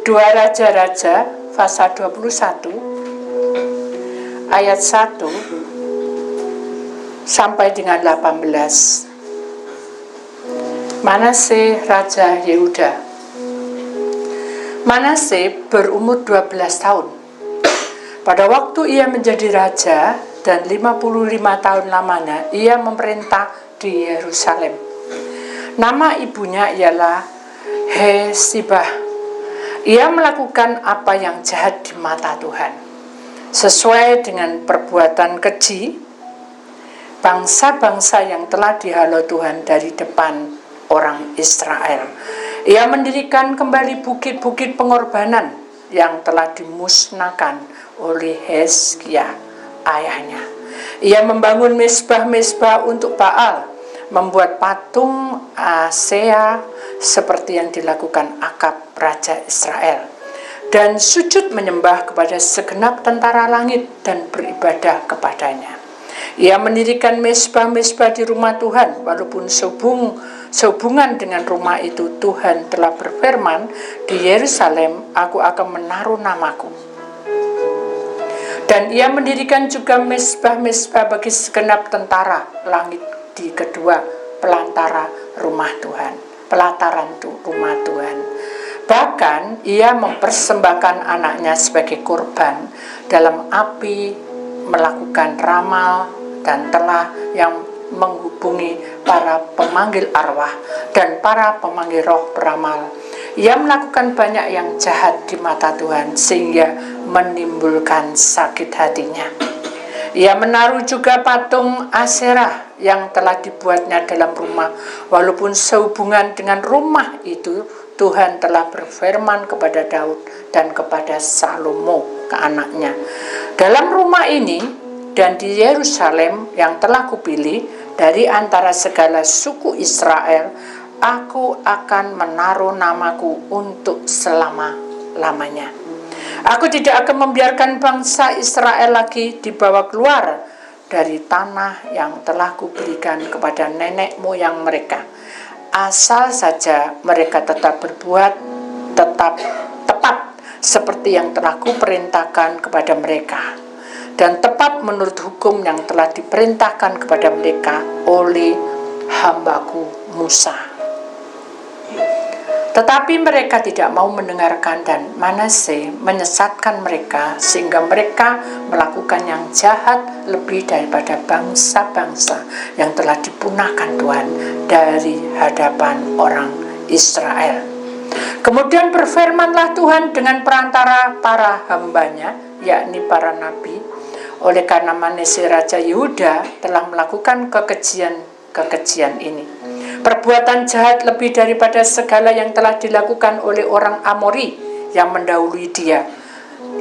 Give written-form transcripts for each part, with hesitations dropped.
2 Raja-Raja pasal 21 ayat 1 sampai dengan 18. Manase Raja Yehuda. Manase berumur 12 tahun. Pada waktu ia menjadi raja dan 55 tahun lamanya ia memerintah di Yerusalem. Nama ibunya ialah Hesibah. Ia melakukan apa yang jahat di mata Tuhan, sesuai dengan perbuatan keji bangsa-bangsa yang telah dihalau Tuhan dari depan orang Israel. Ia mendirikan kembali bukit-bukit pengorbanan yang telah dimusnahkan oleh Hizkia ayahnya. Ia membangun mezbah-mezbah untuk Baal, membuat patung Asea seperti yang dilakukan Akab raja Israel, dan sujud menyembah kepada segenap tentara langit dan beribadah kepadanya. Ia mendirikan mezbah-mezbah di rumah Tuhan, walaupun sehubungan dengan rumah itu Tuhan telah berfirman, di Yerusalem aku akan menaruh namaku. Dan ia mendirikan juga mezbah-mezbah bagi segenap tentara langit di kedua pelataran rumah Tuhan. Bahkan ia mempersembahkan anaknya sebagai korban dalam api, melakukan ramal dan telah yang menghubungi para pemanggil arwah dan para pemanggil roh beramal. Ia melakukan banyak yang jahat di mata Tuhan sehingga menimbulkan sakit hatinya. Ia menaruh juga patung Aserah yang telah dibuatnya dalam rumah, walaupun sehubungan dengan rumah itu Tuhan telah berfirman kepada Daud dan kepada Salomo ke anaknya, dalam rumah ini dan di Yerusalem yang telah kupilih dari antara segala suku Israel, aku akan menaruh namaku untuk selama-lamanya. Aku tidak akan membiarkan bangsa Israel lagi dibawa keluar dari tanah yang telah kuberikan kepada nenek moyang mereka, asal saja mereka tetap berbuat tepat seperti yang telah kuperintahkan kepada mereka, dan tepat menurut hukum yang telah diperintahkan kepada mereka oleh hambaku Musa. Tetapi mereka tidak mau mendengarkan, dan Manase menyesatkan mereka sehingga mereka melakukan yang jahat lebih daripada bangsa-bangsa yang telah dipunahkan Tuhan dari hadapan orang Israel. Kemudian berfirmanlah Tuhan dengan perantara para hambanya, yakni para nabi, oleh karena Manase Raja Yehuda telah melakukan kekejian ini, perbuatan jahat lebih daripada segala yang telah dilakukan oleh orang Amori yang mendahului dia,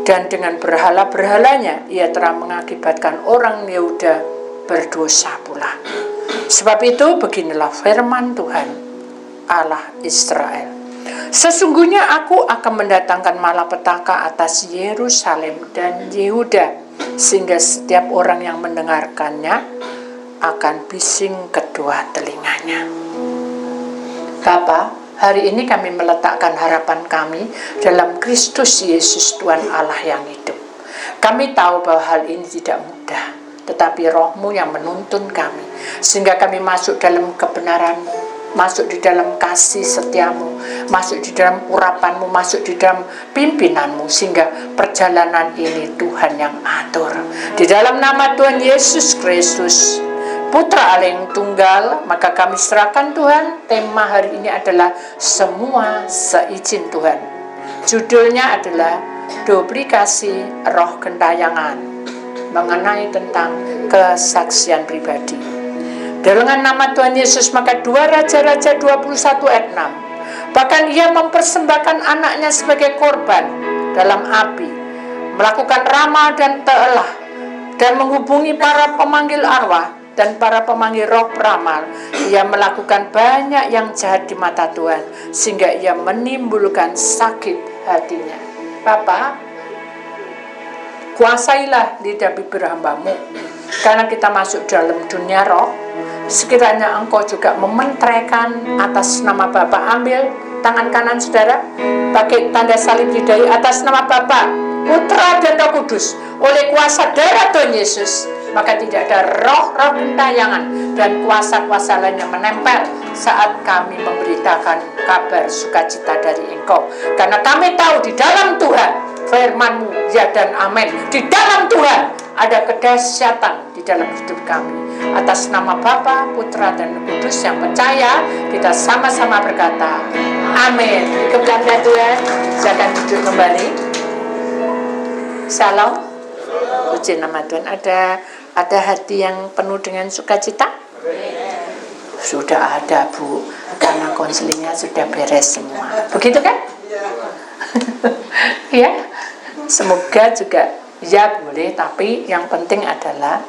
dan dengan berhala-berhalanya ia telah mengakibatkan orang Yehuda berdosa pula. Sebab itu beginilah firman Tuhan Allah Israel, sesungguhnya aku akan mendatangkan malapetaka atas Yerusalem dan Yehuda, sehingga setiap orang yang mendengarkannya akan bising kedua telinganya. Bapa, hari ini kami meletakkan harapan kami dalam Kristus Yesus Tuhan Allah yang hidup. Kami tahu bahwa hal ini tidak mudah, tetapi Roh-Mu yang menuntun kami, sehingga kami masuk dalam kebenaran-Mu, masuk di dalam kasih setiamu, masuk di dalam urapan-Mu, masuk di dalam pimpinan-Mu, sehingga perjalanan ini Tuhan yang atur. Di dalam nama Tuhan Yesus Kristus, Putra Allah yang tunggal, maka kami serahkan Tuhan. Tema hari ini adalah semua seizin Tuhan. Judulnya adalah duplikasi roh gentayangan, mengenai tentang kesaksian pribadi. Dengan nama Tuhan Yesus, maka 2 Raja-Raja 21 ayat 6. Bahkan ia mempersembahkan anaknya sebagai korban dalam api, melakukan ramal dan telah, dan menghubungi para pemanggil arwah dan para pemanggil roh beramal. Ia melakukan banyak yang jahat di mata Tuhan, sehingga ia menimbulkan sakit hatinya. Bapa, kuasailah lidah bibir hamba-Mu, karena kita masuk dalam dunia roh. Sekiranya Engkau juga mementeraikan atas nama Bapa, ambil tangan kanan saudara, pakai tanda salib di dahi. Atas nama Bapa, Putra dan Roh Kudus, oleh kuasa darah Tuhan Yesus, maka tidak ada roh-roh gentayangan dan kuasa-kuasa lain yang menempel saat kami memberitakan kabar sukacita dari Engkau. Karena kami tahu di dalam Tuhan, firman-Mu ya dan amin, di dalam Tuhan ada kedahsyatan di dalam hidup kami. Atas nama Bapa, Putra dan Roh Kudus yang percaya, kita sama-sama berkata amin. Kebenaran Tuhan, silakan duduk kembali. Salam, puji nama Tuhan. Ada hati yang penuh dengan sukacita? Sudah ada, Bu, karena konselingnya sudah beres semua. Begitu kan? Ya, semoga juga ya boleh, tapi yang penting adalah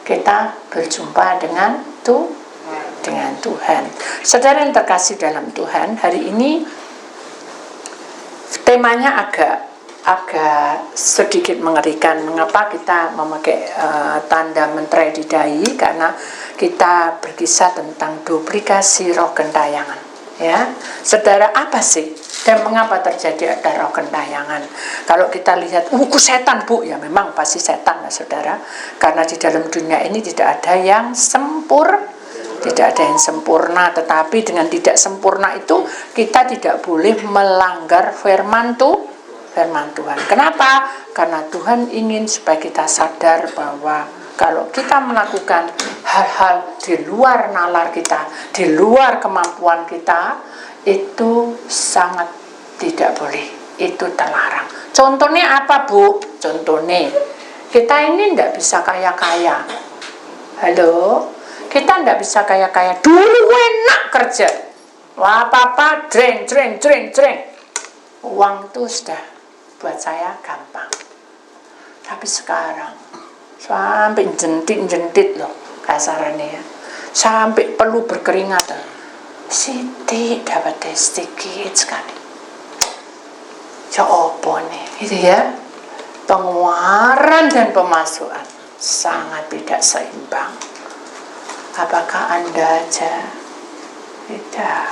kita berjumpa dengan Tuhan. Saudara yang terkasih dalam Tuhan, hari ini temanya agak sedikit mengerikan. Mengapa kita memakai tanda mentera di dahi? Karena kita berkisah tentang duplikasi roh gentayangan. Ya, saudara, apa sih dan mengapa terjadi ada roh gentayangan? Kalau kita lihat, setan, Bu, ya memang pasti setan, lah, saudara. Karena di dalam dunia ini tidak ada yang sempurna, tetapi dengan tidak sempurna itu kita tidak boleh melanggar firman Tuhan. Kenapa? Karena Tuhan ingin supaya kita sadar bahwa kalau kita melakukan hal-hal di luar nalar kita, di luar kemampuan kita, itu sangat tidak boleh. Itu terlarang. Contohnya apa, Bu? Contohnya, kita ini tidak bisa kaya-kaya. Halo? Kita tidak bisa kaya-kaya. Dulu enak kerja. Wah, apa-apa, dreng. Uang itu sudah buat saya gampang. Tapi sekarang sampai jentit loh kasarannya ya. Sampai perlu berkeringat. Siti dapat sedikit sekali. Coba nih, gitu ya. Pengeluaran dan pemasukan sangat tidak seimbang. Apakah Anda aja? Tidak.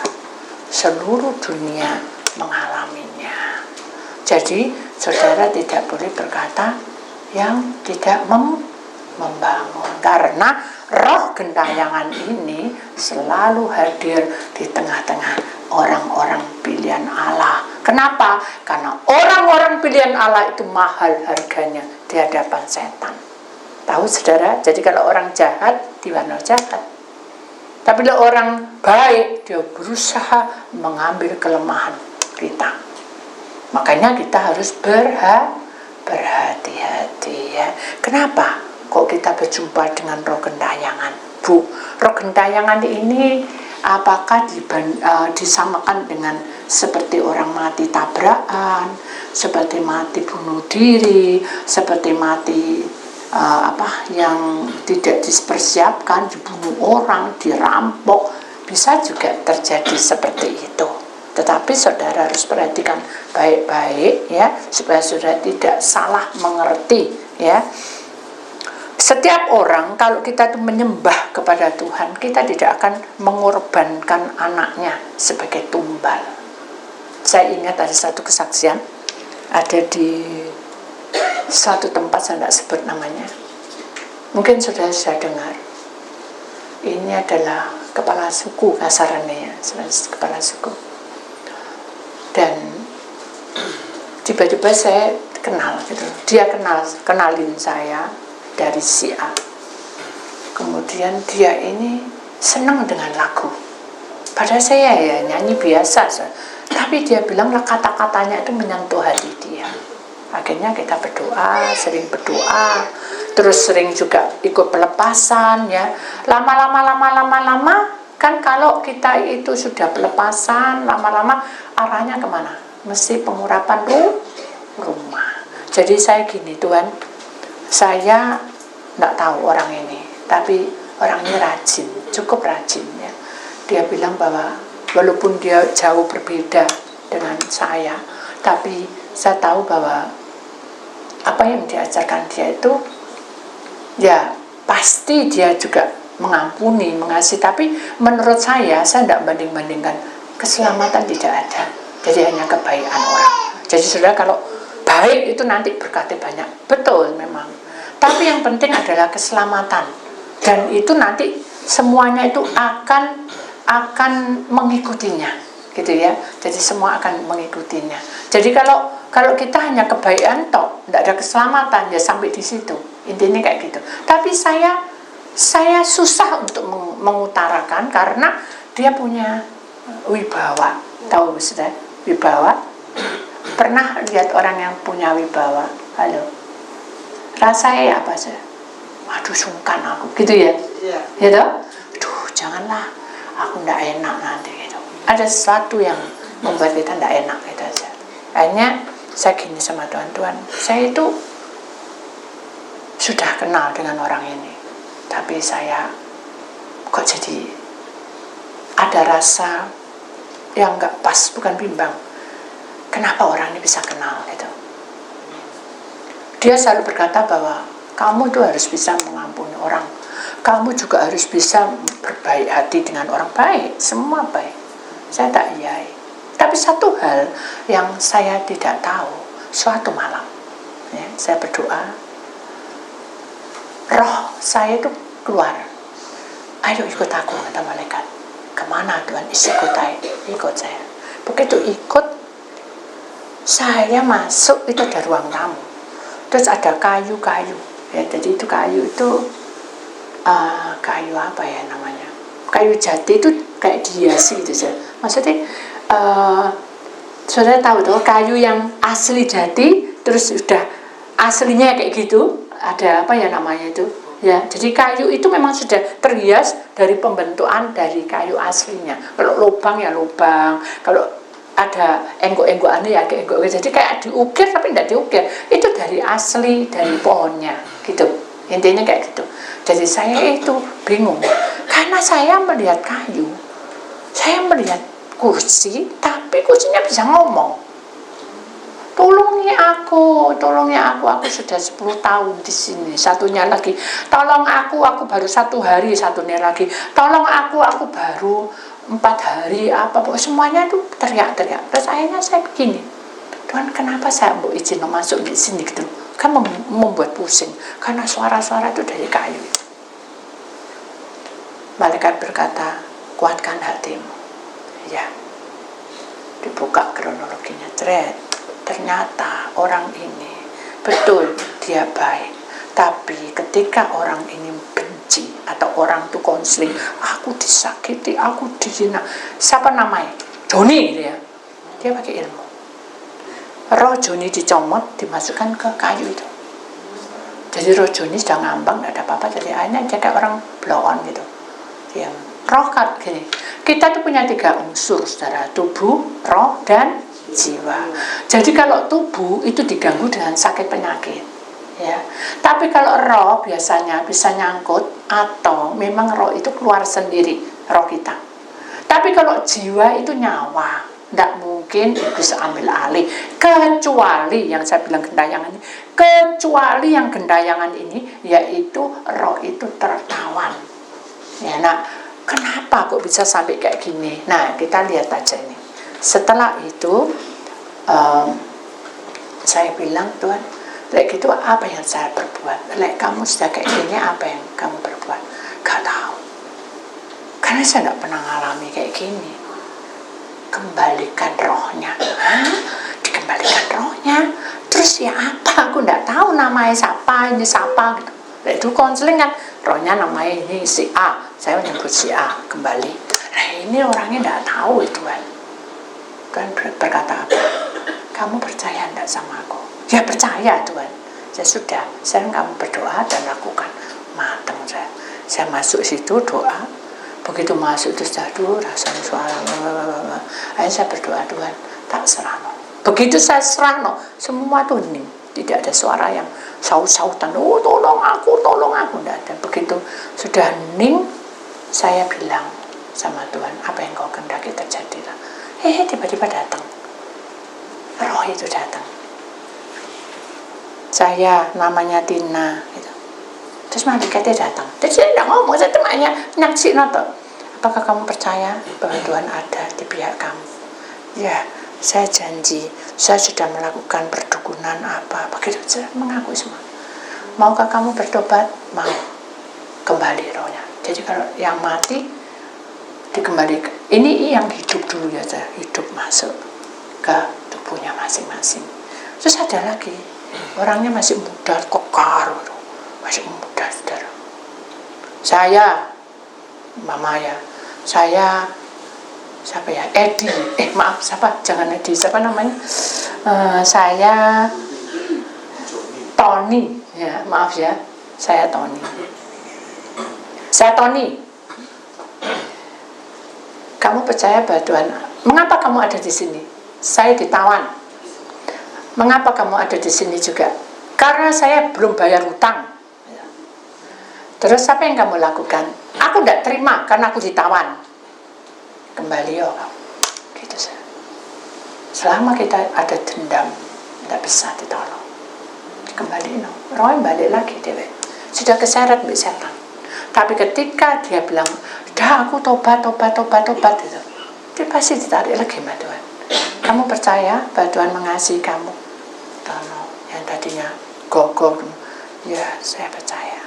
Seluruh dunia mengalaminya. Jadi, saudara tidak boleh berkata yang tidak membangun. Karena roh gentayangan ini selalu hadir di tengah-tengah orang-orang pilihan Allah. Kenapa? Karena orang-orang pilihan Allah itu mahal harganya di hadapan setan. Tahu, saudara? Jadi kalau orang jahat, diwarna jahat. Tapi kalau orang baik, dia berusaha mengambil kelemahan kita. Makanya kita harus berhati-hati ya. Kenapa kok kita berjumpa dengan roh gentayangan? Bu, roh gentayangan ini apakah disamakan dengan seperti orang mati tabrakan, seperti mati bunuh diri, seperti mati yang tidak dipersiapkan, dibunuh orang, dirampok? Bisa juga terjadi seperti itu. Tetapi saudara harus perhatikan baik-baik ya, supaya saudara tidak salah mengerti ya. Setiap orang kalau kita itu menyembah kepada Tuhan, kita tidak akan mengorbankan anaknya sebagai tumbal. Saya ingat ada satu kesaksian, ada di satu tempat, saya tidak sebut namanya. Mungkin saudara sudah dengar. Ini adalah kepala suku kasarannya ya, kepala suku. Dan tiba-tiba saya kenal gitu. Dia kenalin saya dari si A. Kemudian dia ini senang dengan lagu. Padahal saya ya nyanyi biasa, tapi dia bilang kata-katanya itu menyentuh hati dia. Akhirnya kita berdoa, sering berdoa, terus sering juga ikut pelepasan ya. Lama-lama kan kalau kita itu sudah pelepasan, lama-lama arahnya kemana? Mesti pengurapan rumah. Jadi saya gini, Tuhan, saya tidak tahu orang ini, tapi orangnya rajin, cukup rajin ya. Dia bilang bahwa walaupun dia jauh berbeda dengan saya, tapi saya tahu bahwa apa yang diajarkan dia itu ya pasti dia juga mengampuni, mengasihi. Tapi menurut saya tidak banding-bandingkan keselamatan tidak ada. Jadi hanya kebaikan orang. Jadi saudara, kalau baik itu nanti berkatnya banyak, betul memang. Tapi yang penting adalah keselamatan. Dan itu nanti semuanya itu akan mengikutinya, gitu ya. Jadi semua akan mengikutinya. Jadi kalau kita hanya kebaikan toh, tidak ada keselamatan, ya sampai di situ. Intinya kayak gitu. Tapi saya susah untuk mengutarakan karena dia punya wibawa. Tahu sudah wibawa? Pernah lihat orang yang punya wibawa? Halo. Rasanya apa sih? Aduh, sungkan aku, gitu ya. Iya. Gitu? Aduh, janganlah, aku ndak enak nanti gitu. Ada sesuatu yang membuat kita ndak enak gitu aja. Akhirnya saya gini sama Tuhan, saya itu sudah kenal dengan orang ini, tapi saya kok jadi ada rasa yang nggak pas, bukan bimbang. Kenapa orang ini bisa kenal gitu? Dia selalu berkata bahwa kamu tuh harus bisa mengampuni orang, kamu juga harus bisa berbaik hati dengan orang baik, semua baik. Saya tak iyai. Tapi satu hal yang saya tidak tahu, suatu malam ya, saya berdoa, roh saya itu keluar, ayo ikut aku, kata malaikat. Kemana Tuhan? Ikut saya. Begitu ikut, saya masuk itu ada ruang tamu, terus ada kayu-kayu ya. Jadi itu kayu itu kayu apa ya namanya, kayu jati itu kayak dihiasi gitu. Maksudnya saudara tahu tuh kayu yang asli jati, terus sudah aslinya kayak gitu, ada apa ya namanya itu ya. Jadi kayu itu memang sudah terhias dari pembentukan dari kayu aslinya. Kalau lubang ya lubang, kalau ada enggok-enggokannya ya kayak enggok. Jadi kayak diukir tapi tidak diukir, itu dari asli dari pohonnya gitu. Intinya kayak gitu. Jadi saya itu bingung karena saya melihat kayu, saya melihat kursi, tapi kursinya bisa ngomong. Tolongi aku sudah 10 tahun di sini. Satunya lagi, tolong aku baru 1 hari, satunya lagi, tolong aku baru 4 hari, apa semuanya itu teriak-teriak. Terus akhirnya saya begini, Tuhan, kenapa saya mau izin masuk di sini gitu? Kan membuat pusing karena suara-suara itu dari kayu. Malaikat berkata, kuatkan hatimu. Ya, dibuka kronologinya, ternyata orang ini betul dia baik, tapi ketika orang ini benci atau orang itu konseling, aku disakiti, aku dihina, siapa namanya? Joni gitu ya. Dia pakai ilmu. Roh Joni dicomot, dimasukkan ke kayu itu. Jadi roh Joni sudah ngambang, tidak ada apa-apa. Jadi akhirnya dia kayak orang blow on gitu. Dia roh gini. Kita tuh punya 3 unsur, saudara, tubuh, roh, dan jiwa. Jadi kalau tubuh itu diganggu dengan sakit penyakit, ya. Tapi kalau roh biasanya bisa nyangkut atau memang roh itu keluar sendiri, roh kita. Tapi kalau jiwa itu nyawa, tidak mungkin bisa ambil alih, kecuali yang saya bilang gentayangan ini, kecuali yang gentayangan ini yaitu roh itu tertawan. Ya, nah, kenapa kok bisa sampai kayak gini? Nah, kita lihat aja ini. Setelah itu saya bilang, Tuhan, lek gitu apa yang saya berbuat? Lek kamu sudah kayak gini, apa yang kamu berbuat? Gak tahu. Karena saya gak pernah ngalami kayak gini. Kembalikan rohnya. Hah? Dikembalikan rohnya? Terus ya apa? Aku gak tahu namanya siapa, ini siapa gitu. Lek itu konseling kan, rohnya namanya ini si A, saya menyebut si A, kembali. Nah ini orangnya tidak tahu itu kan. Tuhan berkata apa? Kamu percaya tidak sama aku? Ya percaya Tuhan. Ya sudah, sekarang kamu berdoa dan lakukan. Mateng saya. Saya masuk situ doa. Begitu masuk itu sudah rasanya suara. Akhirnya saya berdoa, Tuhan tak serahno. Begitu saya serahno, semua tuh hening. Tidak ada suara yang saut-sautan, oh tolong aku, tidak ada. Begitu sudah hening, saya bilang sama Tuhan, apa yang kau kehendaki terjadilah. Tiba-tiba datang, roh itu datang. Saya namanya Tina, gitu. Terus malaikatnya datang. Terus saya tidak ngomong, saya cuma nyaksiin apa apakah kamu percaya bahwa Tuhan ada di pihak kamu? Ya, saya janji, saya sudah melakukan perdukunan apa begitu, saya mengaku semua. Maukah kamu bertobat? Mau. Kembali rohnya. Jadi kalau yang mati dikembalikan, ini yang hidup dulu ya, hidup masuk ke tubuhnya masing-masing. Terus ada lagi, orangnya masih muda, kekar, masih muda, saudara. Saya, mama ya, saya, siapa ya, Edi, maaf, siapa, jangan Edi, siapa namanya, saya, Tony, ya, maaf ya, saya Tony. Kamu percaya bahwa Tuhan, mengapa kamu ada di sini? Saya ditawan. Mengapa kamu ada di sini juga? Karena saya belum bayar hutang. Terus apa yang kamu lakukan? Aku tidak terima karena aku ditawan. Kembali yo, gitu saja. Selama kita ada dendam, tidak bisa ditolong. Kembali no, roh balik lagi dewek. Sudah keseret mbak setan. Tapi ketika dia bilang, dah aku tobat itu, dia pasti ditarik lagi sama Tuhan. Kamu percaya bahwa Tuhan mengasihi kamu? Tolong, yang tadinya gogol, ya saya percaya.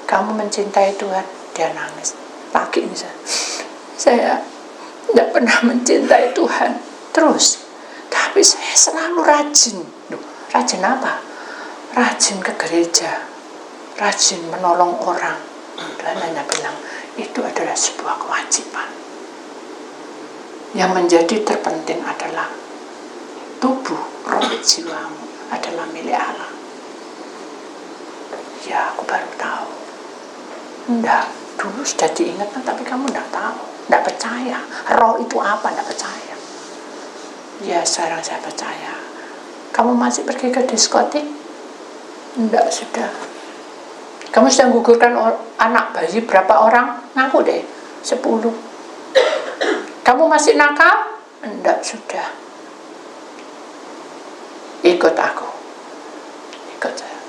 Kamu mencintai Tuhan, dia nangis. Pagi ini saya tidak pernah mencintai Tuhan terus, tapi saya selalu rajin. Rajin apa? Rajin ke gereja, rajin menolong orang. Tuhan hanya bilang, itu adalah sebuah kewajiban. Yang menjadi terpenting adalah tubuh, roh, jiwamu adalah milik Allah. Ya, aku baru tahu. Enggak, dulu sudah diingatkan, tapi kamu enggak tahu, enggak percaya. Roh itu apa? Enggak percaya. Ya, sekarang saya percaya. Kamu masih pergi ke diskotik? Enggak, sudah. Kamu sudah gugurkan anak bayi berapa orang? Ngaku deh, 10. Kamu masih nakal? Enggak, sudah. Ikut aku. Ikut saya.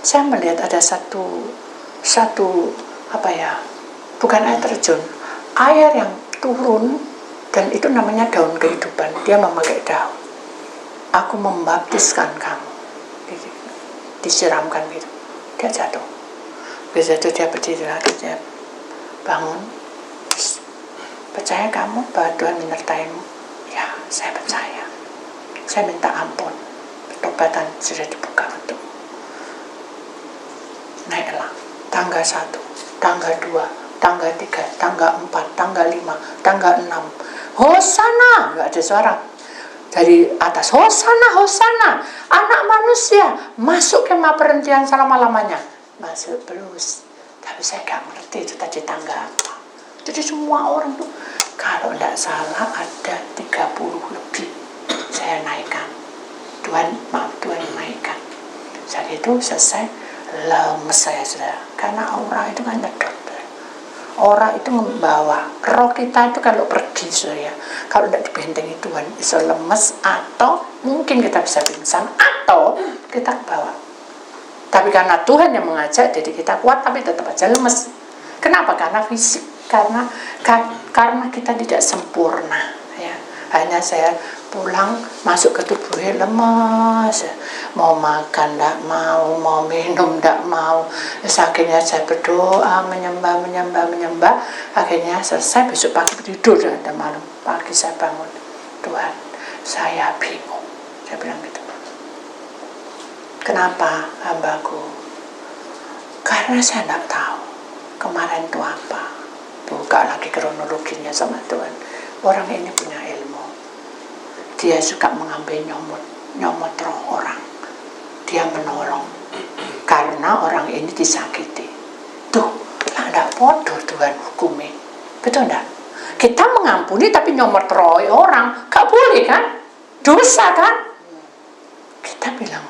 Saya melihat ada satu apa ya? Bukan air terjun. Air yang turun, dan itu namanya daun kehidupan. Dia memakai daun. Aku membaptiskan kamu. Disiramkan gitu. Dia jatuh. Dia jatuh, dia berdiri lagi, dia bangun. Percaya kamu bahwa Tuhan menyertaimu? Ya, saya percaya. Saya minta ampun. Pertobatan sudah dibuka untuk. Naiklah. Tangga 1, tangga 2, tangga 3, tangga 4, tangga 5, tangga 6. Hosana! Enggak ada suara. Dari atas, Hosana, Hosana, anak manusia masuk kemah perhentian selama-lamanya. Masuk terus. Tapi saya gak ngerti itu tadi tangga apa. Jadi semua orang tuh, kalau tidak salah ada 30 lebih saya naikkan. Tuhan naikkan. Saat itu selesai, lemes saya sudah. Karena aura itu kan nyedot. Orang itu membawa roh kita itu kalau pergi ya, kalau tidak dibentengi Tuhan bisa lemes, atau mungkin kita bisa pingsan, atau kita bawa. Tapi karena Tuhan yang mengajak, jadi kita kuat, tapi tetap aja lemes. Kenapa? Karena fisik, karena kita tidak sempurna ya. Hanya saya pulang masuk ke tubuhnya lemas, mau makan tidak mau minum tidak mau. Akhirnya saya berdoa, menyembah. Akhirnya selesai, besok pagi tidur dan malam pagi saya bangun, Tuhan saya bingung, saya bilang gitu. Kenapa hambaku? Karena saya tidak tahu kemarin itu apa. Buka lagi kronologinya sama Tuhan. Orang ini punya ilmu. Dia suka mengambil nyomot roh orang. Dia menolong. Karena orang ini disakiti. Tuh, tidak bodoh Tuhan hukumi. Betul tidak? Kita mengampuni tapi nyomot roh orang. Gak boleh kan? Dosa kan? Kita bilang,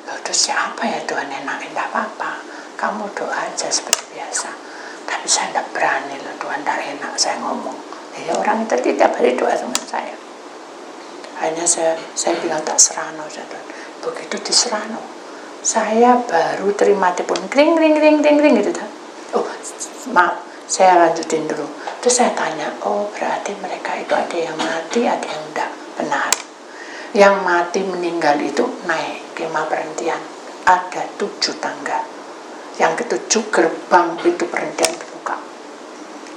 loh siapa ya Tuhan enakin? Tidak apa-apa. Kamu doa aja seperti biasa. Tapi saya tidak berani loh Tuhan, tidak enak saya ngomong. Ya orang itu tiap hari doa sama saya. Hanya saya bilang tak serano, begitu diserano, saya baru terima telepon, kring gitu. Oh maaf, Saya lanjutin dulu. Terus saya tanya, oh berarti mereka itu ada yang mati, ada yang enggak. Benar. Yang mati meninggal itu naik kemah perhentian. Ada 7 tangga. Yang ke-7 gerbang itu perhentian dibuka.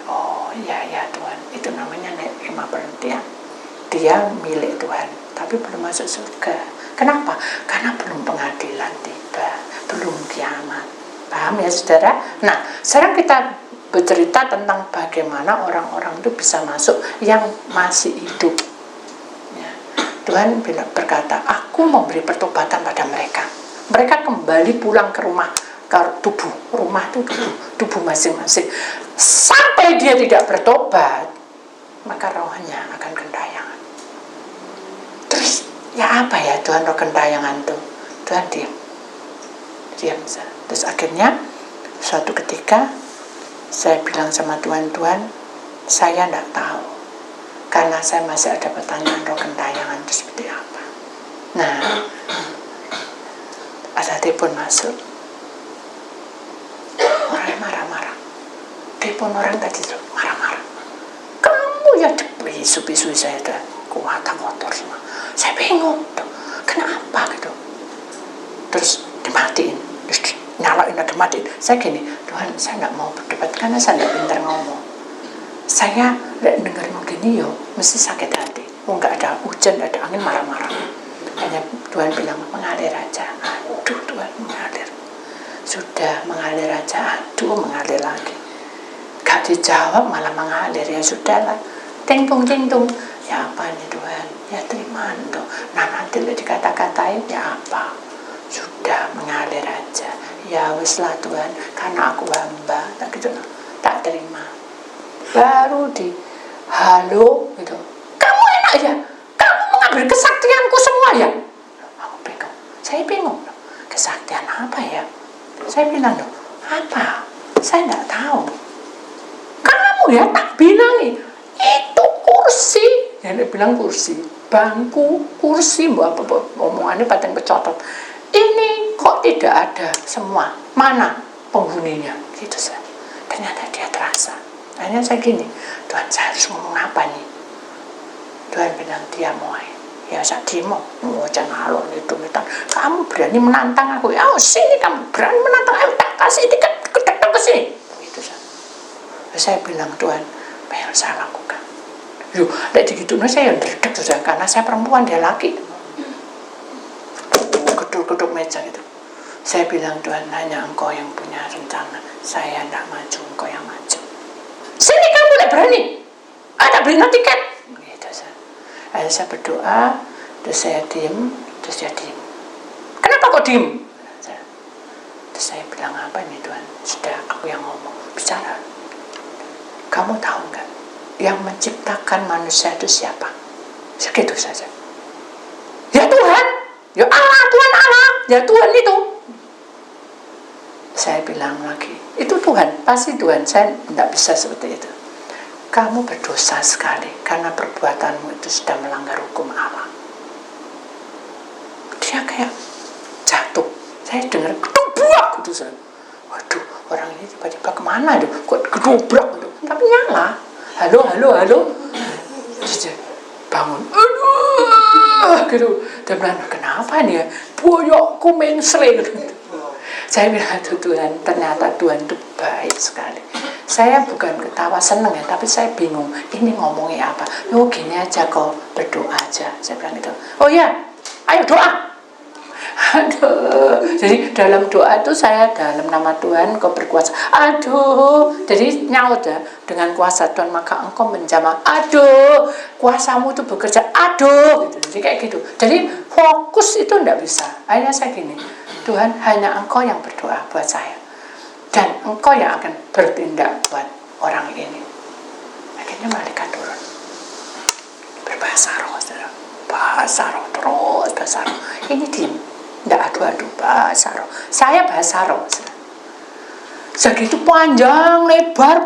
Oh iya ya Tuhan, itu namanya naik kemah perhentian. Dia milik Tuhan, tapi belum masuk surga. Kenapa? Karena belum pengadilan tiba, belum kiamat. Paham ya saudara? Nah, sekarang kita bercerita tentang bagaimana orang-orang itu bisa masuk yang masih hidup. Ya. Tuhan berkata, aku memberi pertobatan pada mereka. Mereka kembali pulang ke rumah, ke tubuh. Rumah itu tubuh masing-masing. Sampai dia tidak bertobat, maka rohnya akan gentayangan. Terus, ya apa ya Tuhan roh gentayangan itu? Tuhan diam. Terus akhirnya, suatu ketika, saya bilang sama Tuhan, saya tidak tahu. Karena saya masih ada pertanyaan roh gentayangan itu seperti apa. Nah, ada telepon masuk. Orang marah-marah. Telepon orang tadi itu marah-marah. Kamu ya bisu-bisu saya udah kuat kotor semua. Saya bingung tuh. Kenapa gitu. Terus dimatiin. Terus nyalain ada matiin. Saya gini, Tuhan saya tidak mau berdebat karena saya tidak pintar ngomong. Saya dengar begini yo mesti sakit hati. Nggak ada hujan, nggak ada angin, marah-marah. Hanya Tuhan bilang mengalir aja. Aduh Tuhan mengalir. Sudah mengalir aja, aduh mengalir lagi. Gak dijawab malah mengalir, ya sudahlah. Ting-tung. Ya apa nih Tuhan? Ya terima itu. Nah nanti dikata-katain ya apa? Sudah mengalir aja. Ya weslah Tuhan, karena aku hamba. Tak gitu, tak terima. Baru di halo gitu. Kamu enak ya? Kamu mengambil kesaktianku semua ya? Aku bingung. Saya bingung. Kesaktian apa ya? Saya bilang loh, apa? Saya tidak tahu. Kamu ya tak bilang nih, itu kursi. Ya dia bilang kursi, bangku, kursi, apa omongannya paten kecotot. Ini kok tidak ada semua? Mana penghuninya? Gitu saya. Ternyata dia terasa. Akhirnya saya gini, Tuhan saya harus ngomong apa nih? Tuhan bilang dia mulai. Ya saya dimo, jangan alon itu mitan. Kamu berani menantang aku? Ya sini kamu berani menantang aku, tak kasih tiket datang ke sini. Gitu saya bilang Tuhan, apa yang saya lakukan? Yuk, lek digitu saya yang dredeg sudah karena saya perempuan dia laki. Geduk meja gitu. Saya bilang Tuhan hanya Engkau yang punya rencana. Saya tidak maju, Engkau yang maju. Sini kamu lek berani. Ada beli tiket. Gitu saya. Akhirnya saya berdoa, terus saya diem, terus dia diem. Kenapa kok diem? Terus saya bilang apa ini Tuhan? Sudah aku yang ngomong, bicara. Kamu tahu nggak? Yang menciptakan manusia itu siapa? Segitu saja. Ya Tuhan, ya Allah, Tuhan Allah, ya Tuhan itu. Saya bilang lagi, itu Tuhan, pasti Tuhan. Saya tidak bisa seperti itu. Kamu berdosa sekali karena perbuatanmu itu sudah melanggar hukum Allah. Dia kayak jatuh. Saya dengar kedobrak gitu saya. Waduh, orang ini tiba-tiba kemana tuh? Kok kedobrak gitu? Tapi nyala. Halo. Terus dia bangun. Aduh, gitu. Dia bilang, kenapa nih ya? Boyokku mengsle gitu. Saya bilang, Tuhan, ternyata Tuhan itu baik sekali. Saya bukan ketawa seneng ya, tapi saya bingung. Ini ngomongnya apa? Yo gini aja kok, berdoa aja. Saya bilang gitu. Oh ya, ayo doa. Aduh, jadi dalam doa itu saya dalam nama Tuhan Engkau berkuasa. Aduh, jadi nyaut ya dengan kuasa Tuhan maka Engkau menjamah. Aduh, kuasamu itu bekerja. Aduh, gitu. Jadi kayak gitu. Jadi fokus itu enggak bisa. Akhirnya saya gini, Tuhan hanya Engkau yang berdoa buat saya dan Engkau yang akan bertindak buat orang ini. Akhirnya malaikat turun berbahasa roh, bahasa roh terus bahasa roh. Ini diem. Tidak adu-adu bahasa roh. Saya bahasa roh. Segitu panjang lebar,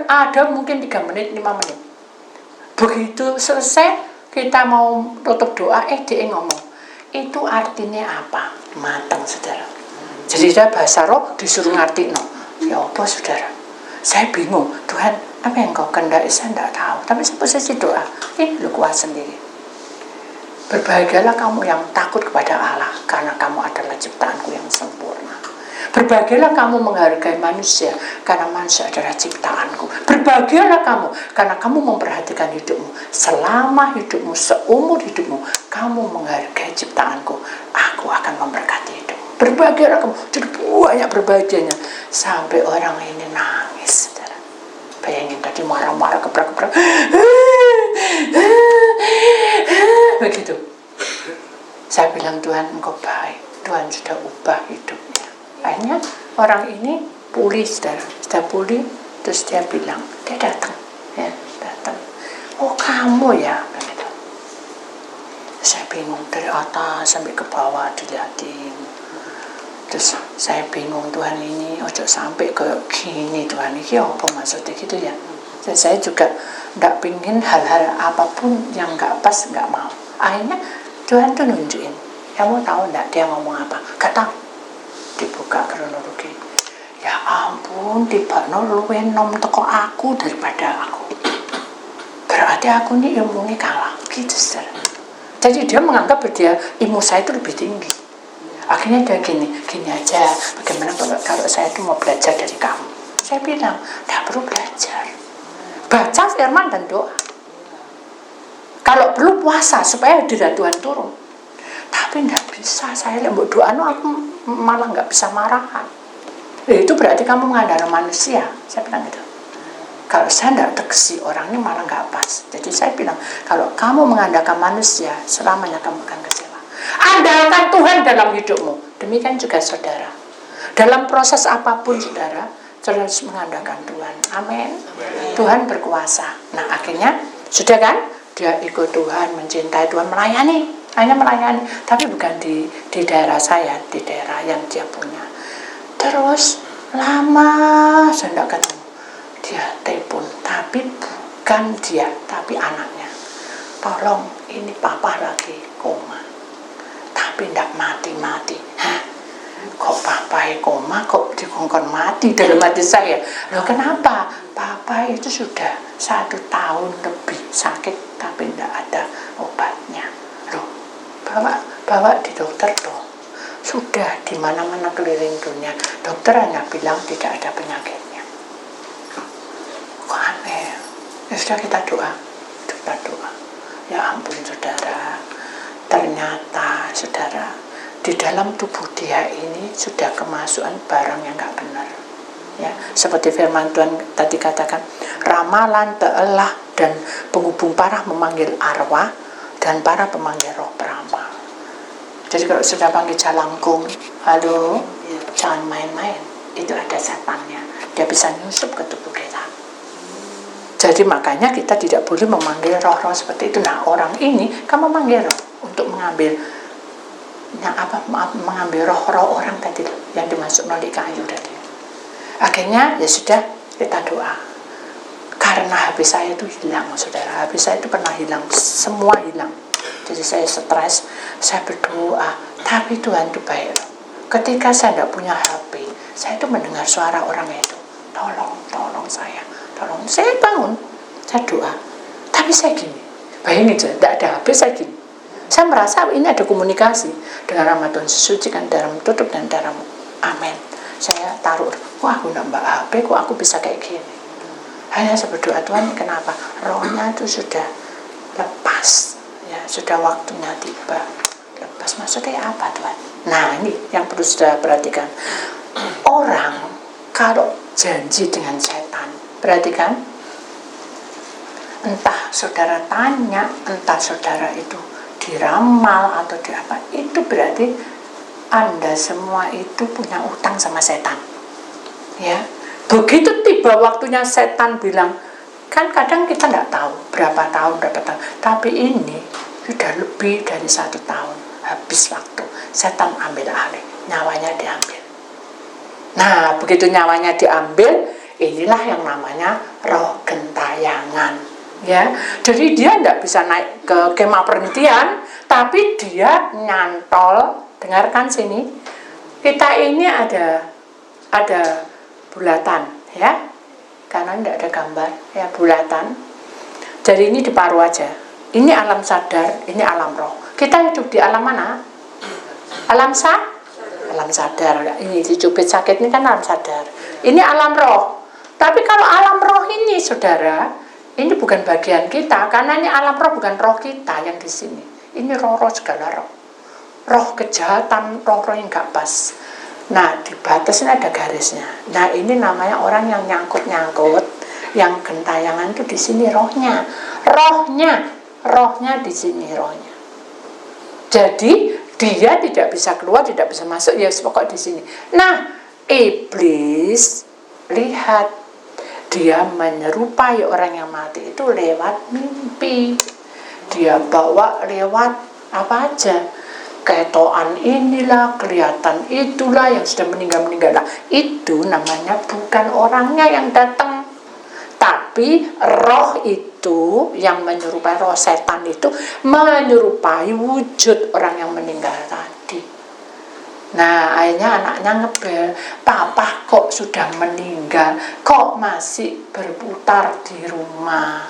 ada mungkin 3 menit, 5 menit. Begitu selesai, kita mau tutup doa, dia ngomong. Itu artinya apa? Matang, saudara. Jadi dia bahasa roh disuruh ngerti, no. Ya apa, saudara? Saya bingung, Tuhan, apa yang kau kehendaki? Saya tidak tahu. Tapi saya posisi doa, lu kuat sendiri. Berbahagialah kamu yang takut kepada Allah, karena kamu adalah ciptaanku yang sempurna. Berbahagialah kamu menghargai manusia, karena manusia adalah ciptaanku. Berbahagialah kamu, karena kamu memperhatikan hidupmu. Selama hidupmu, seumur hidupmu, kamu menghargai ciptaanku. Aku akan memberkati hidupmu. Berbahagialah kamu. Jadi banyak berbahagianya. Sampai orang ini nangis. Saudara. Bayangin tadi marah-marah, gebrak-gebrak. Begitu. Saya bilang, Tuhan engkau baik. Tuhan sudah ubah hidupnya. Akhirnya orang ini pulih, saudara. Sudah pulih, terus dia bilang, dia datang. Ya, datang. Oh kamu ya? Begitu. Saya bingung, dari atas sampai ke bawah dilihatin. Terus saya bingung, Tuhan ini ojo sampai ke gini, Tuhan ini apa maksudnya gitu ya. Dan saya juga tidak pingin hal-hal apapun yang nggak pas, nggak mau. Akhirnya Tuhan tuh nunjukin, kamu tahu enggak dia ngomong apa? Gak tahu. Dibuka kronologi. Ya ampun, tibakno luwih nom teko aku daripada aku. Berarti aku ini ilmunya kalah, gitu saudara. Jadi dia menganggap dia ilmu saya itu lebih tinggi. Akhirnya dia gini aja. Bagaimana kalau saya itu mau belajar dari kamu? Saya bilang, tidak perlu belajar. Baca firman dan doa. Kalau perlu puasa supaya hadirat Tuhan turun. Tapi tidak bisa, saya lembut doa, aku malah nggak bisa marahan. Itu berarti kamu mengandalkan manusia. Saya bilang gitu. Kalau saya tidak tegesi orang ini malah nggak pas. Jadi saya bilang, kalau kamu mengandalkan manusia, selamanya kamu akan kecewa. Andalkan Tuhan dalam hidupmu. Demikian juga saudara. Dalam proses apapun saudara, terus mengandalkan Tuhan. Amin. Tuhan berkuasa. Nah akhirnya sudah kan? Dia ikut Tuhan, mencintai Tuhan, melayani. Hanya melayani. Tapi bukan di daerah saya, di daerah yang dia punya. Terus lama saya tidak ketemu. Dia telepon, tapi bukan dia, tapi anaknya. Tolong, ini papa lagi koma. Tapi tidak mati-mati. Hah? Kok papa koma, kok dikongkon mati dalam hati saya? Loh kenapa? Papa itu sudah 1 tahun lebih sakit, tapi tidak ada obatnya. Loh, bawa di dokter dong. Sudah di mana-mana keliling dunia, dokter hanya bilang tidak ada penyakitnya. Kok aneh? Ya sudah kita doa. Ya ampun saudara, ternyata saudara, di dalam tubuh dia ini sudah kemasukan barang yang nggak benar. Ya, seperti firman Tuhan tadi katakan, ramalan telah dan penghubung parah memanggil arwah dan para pemanggil roh beramal. Jadi kalau sudah panggil jalangkung, halo, jangan main-main. Itu ada setannya. Dia bisa nyusup ke tubuh kita. Jadi makanya kita tidak boleh memanggil roh-roh seperti itu. Nah orang ini kan memanggil roh untuk mengambil mengambil roh-roh orang tadi yang dimasuk di kayu tadi. Akhirnya ya sudah kita doa. Karena habis saya itu hilang, saudara. Habis saya itu pernah hilang, semua hilang. Jadi saya stres, saya berdoa. Tapi Tuhan itu baik. Ketika saya tidak punya HP, saya itu mendengar suara orang itu. Tolong saya. Tolong. Saya bangun, saya doa. Tapi saya gini, bayangin saja, tidak ada HP, saya gini. Saya merasa ini ada komunikasi dengan nama Tuhan, sucikan darahmu, tutup dan darahmu. Amin. Saya taruh, wah aku nambah HP, kok aku bisa kayak gini. Hanya saya berdoa, Tuhan kenapa? Rohnya itu sudah lepas, ya sudah waktunya tiba. Lepas maksudnya apa Tuhan? Nah ini yang perlu saudara perhatikan. Orang kalau janji dengan setan, perhatikan, entah saudara tanya, entah saudara itu diramal atau di apa, itu berarti Anda semua itu punya utang sama setan. Ya, begitu tiba waktunya setan bilang, kan kadang kita tidak tahu berapa tahun, tapi ini sudah lebih dari 1 tahun, habis waktu, setan ambil alih, nyawanya diambil. Nah, begitu nyawanya diambil, inilah yang namanya roh gentayangan. Ya, jadi dia tidak bisa naik ke kemah perhentian, tapi dia nyantol. Dengarkan sini, kita ini ada bulatan, ya. karena tidak ada gambar, ya bulatan. Jadi ini di paru aja. Ini alam sadar, ini alam roh. Kita hidup di alam mana? Alam sadar. Ini dicubit sakit ini kan alam sadar. Ini alam roh. Tapi kalau alam roh ini, saudara, ini bukan bagian kita, karena ini alam roh bukan roh kita yang di sini. Ini roh-roh segala roh. Roh kejahatan, roh-roh yang gak pas. Nah, di batas ini ada garisnya. Nah, ini namanya orang yang nyangkut-nyangkut, yang gentayangan itu di sini rohnya. Rohnya di sini rohnya. Jadi, dia tidak bisa keluar, tidak bisa masuk, ya pokok di sini. Nah, iblis lihat dia menyerupai orang yang mati itu lewat mimpi. Dia bawa lewat apa aja, ketoan inilah, kelihatan itulah yang sudah meninggal lah. Itu namanya bukan orangnya yang datang, tapi roh itu yang menyerupai, roh setan itu menyerupai wujud orang yang meninggal tadi. Nah, akhirnya anaknya ngebel, papa kok sudah meninggal, kok masih berputar di rumah.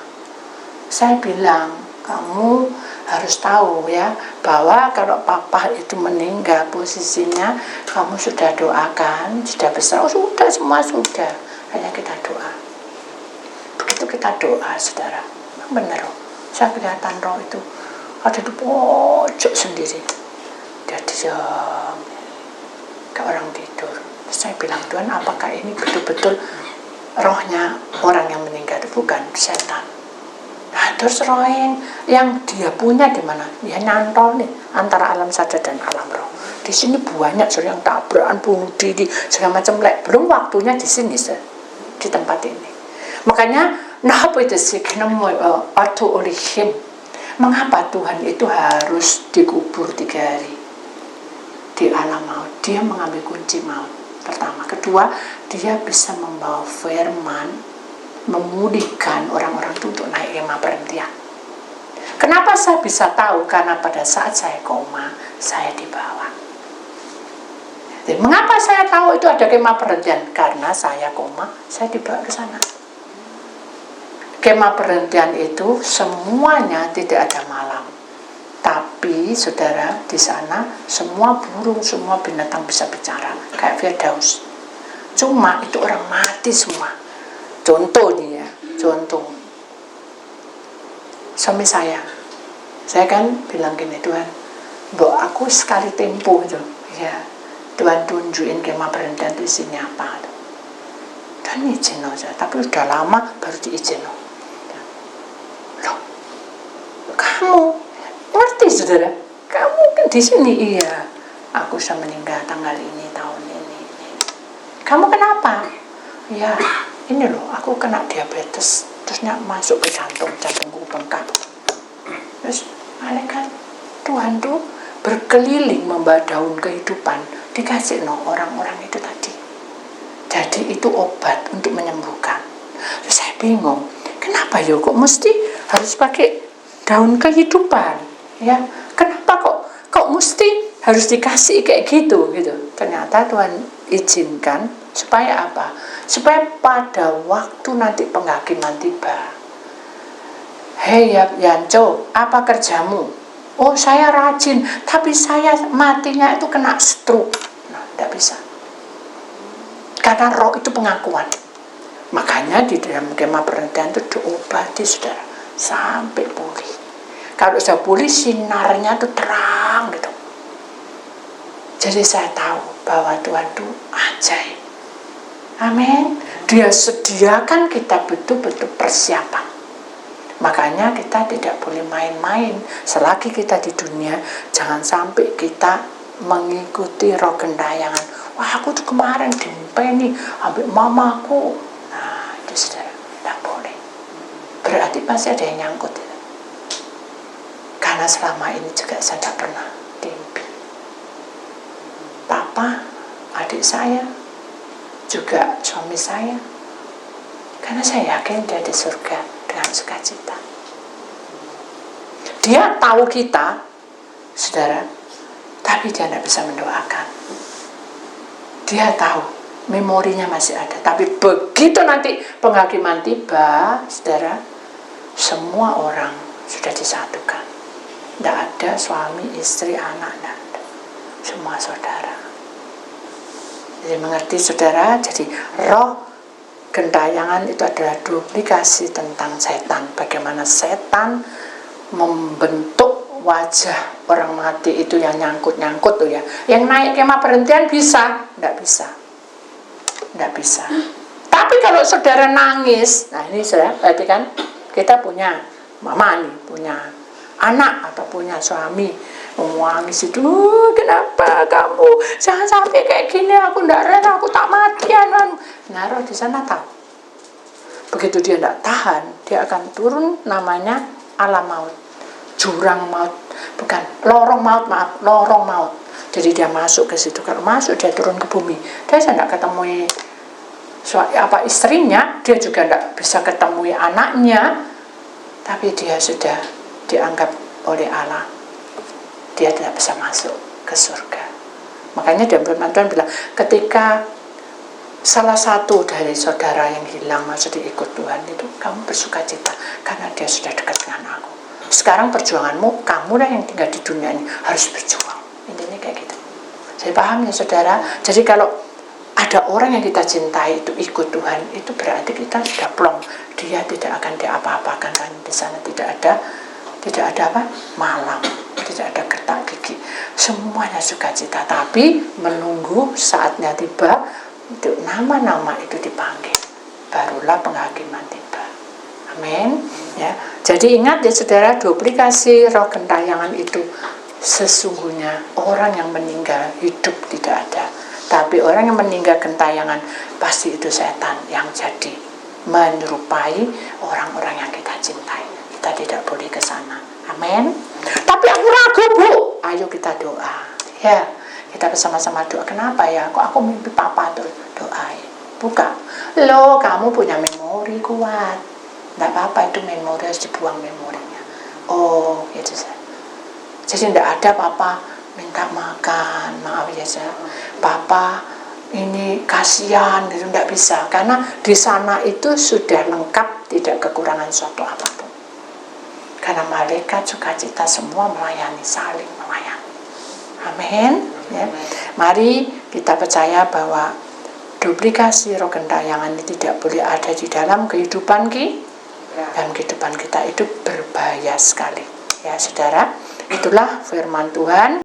Saya bilang, kamu harus tahu ya, bahwa kalau papa itu meninggal, posisinya kamu sudah doakan, sudah besar, sudah, semua sudah, hanya kita doa. Begitu kita doa, saudara, benar, saya kelihatan roh itu ada di pojok sendiri, dia diam, kayak orang tidur. Saya bilang, Tuhan, apakah ini betul-betul rohnya orang yang meninggal? Bukan, setan. Nah, terus roh yang dia punya di mana? Dia nyantol nih antara alam sadar dan alam roh. Di sini banyak yang tabrakan, bunuh diri, segala macam. Belum waktunya di sini, di tempat ini. Makanya, nah apa itu sih? Mengapa Tuhan itu harus dikubur 3 hari di alam maut? Dia mengambil kunci maut. Pertama, kedua, dia bisa membawa firman, memulihkan orang-orang itu untuk naik kemah perhentian. Kenapa saya bisa tahu? Karena pada saat saya koma, saya dibawa. Jadi, mengapa saya tahu itu ada kemah perhentian? Karena saya koma, saya dibawa ke sana. Kemah perhentian itu semuanya tidak ada malam. Tapi, saudara, di sana semua burung, semua binatang bisa bicara, kayak Firdaus. Cuma itu orang mati semua. Contoh nih ya, contoh. Suami saya kan bilang gini, Tuhan, Mbok aku sekali tempo itu, ya, Tuhan tunjukin kemah perhentian di sini apa. Dan izin aja, tapi udah lama baru diizin. Loh, kamu ngerti, saudara? Kamu kan di sini, iya. Aku sudah meninggal tanggal ini, tahun ini. Kamu kenapa? Ya, ini loh, aku kena diabetes, terusnya masuk ke jantungku bengkak. Terus malaikat Tuhan tuh berkeliling membawa daun kehidupan, dikasih orang-orang itu tadi. Jadi itu obat untuk menyembuhkan. Terus saya bingung, kenapa ya kok mesti harus pakai daun kehidupan? Ya, kenapa kok mesti harus dikasih kayak gitu? Ternyata Tuhan izinkan supaya apa? Supaya pada waktu nanti penghakiman tiba, hei Yanco, apa kerjamu? Oh, saya rajin, tapi saya matinya itu kena stroke. Nah, tidak bisa. Karena roh itu pengakuan. Makanya di dalam kemah perhentian itu diobati, saudara, sampai pulih. Kalau sudah pulih, sinarnya itu terang gitu. Jadi saya tahu bahwa Tuhan itu ajaib. Amin. Dia sediakan kita betul-betul persiapan. Makanya kita tidak boleh main-main. Selagi kita di dunia, jangan sampai kita mengikuti roh gentayangan. Wah, aku tuh kemarin dimpeni ambil mamaku. Nah, itu saudara, tidak boleh. Berarti pasti ada yang nyangkut. Karena selama ini juga saya tidak pernah dimpi. Papa, adik saya, juga suami saya, karena saya yakin dia di surga dengan sukacita. Dia tahu kita, saudara, tapi dia tidak bisa mendoakan. Dia tahu memorinya masih ada. Tapi begitu nanti penghakiman tiba, saudara, semua orang sudah disatukan. Tidak ada suami, istri, anak, tidak ada. Semua saudara. Jadi mengerti saudara, jadi roh gentayangan itu adalah duplikasi tentang setan. Bagaimana setan membentuk wajah orang mati itu yang nyangkut-nyangkut tuh ya. Yang naik kemah perhentian bisa? Tidak bisa. Tidak bisa. Tapi kalau saudara nangis, nah ini saudara, berarti kan kita punya mama nih, punya anak atau punya suami, nangis itu, kenapa kamu jangan sampai kayak gini, aku ndak rela, aku tak matian. Nah, roh di sana tahu. Begitu dia ndak tahan, dia akan turun, namanya alam maut, jurang maut, bukan lorong maut, maaf, lorong maut. Jadi dia masuk ke situ. Kalau masuk dia turun ke bumi. Dia ndak ketemu istrinya, dia juga ndak bisa ketemu anaknya, tapi dia sudah dianggap oleh Allah, dia tidak bisa masuk ke surga. Makanya dalam firman Tuhan bilang, ketika salah satu dari saudara yang hilang maksudnya ikut Tuhan itu, kamu bersuka cita karena dia sudah dekat dengan aku. Sekarang perjuanganmu, kamulah yang tinggal di dunia ini harus berjuang. Intinya kayak gitu. Saya paham ya saudara. Jadi kalau ada orang yang kita cintai itu ikut Tuhan, itu berarti kita sudah plong. Dia tidak akan diapa-apakan, kan di sana tidak ada apa? Malam, tidak ada gertak gigi. Semuanya sukacita, tapi menunggu saatnya tiba, itu nama-nama itu dipanggil. Barulah penghakiman tiba. Amin. Ya. Jadi ingat ya saudara, duplikasi roh gentayangan itu sesungguhnya orang yang meninggal hidup tidak ada. Tapi orang yang meninggal gentayangan pasti itu setan yang jadi menyerupai orang-orang yang kita cintai. Kita tidak boleh ke sana. Amin. Tapi aku ragu, Bu. Ayo kita doa. Ya, kita bersama-sama doa. Kenapa ya? Kok aku mimpi papa tuh? Doain. Buka. Loh, kamu punya memori kuat. Tidak apa-apa, itu memori, harus dibuang memorinya. Oh, gitu saja. Jadi tidak ada papa minta makan, maaf ya saya, papa ini kasihan, gitu, tidak bisa, karena di sana itu sudah lengkap, tidak kekurangan suatu apapun. Karena malaikat sukacita semua melayani, saling melayani. Amin. Ya. Mari kita percaya bahwa duplikasi roh gentayangan ini tidak boleh ada di dalam kehidupan kita. Dalam kehidupan kita itu berbahaya sekali. Ya saudara, itulah firman Tuhan.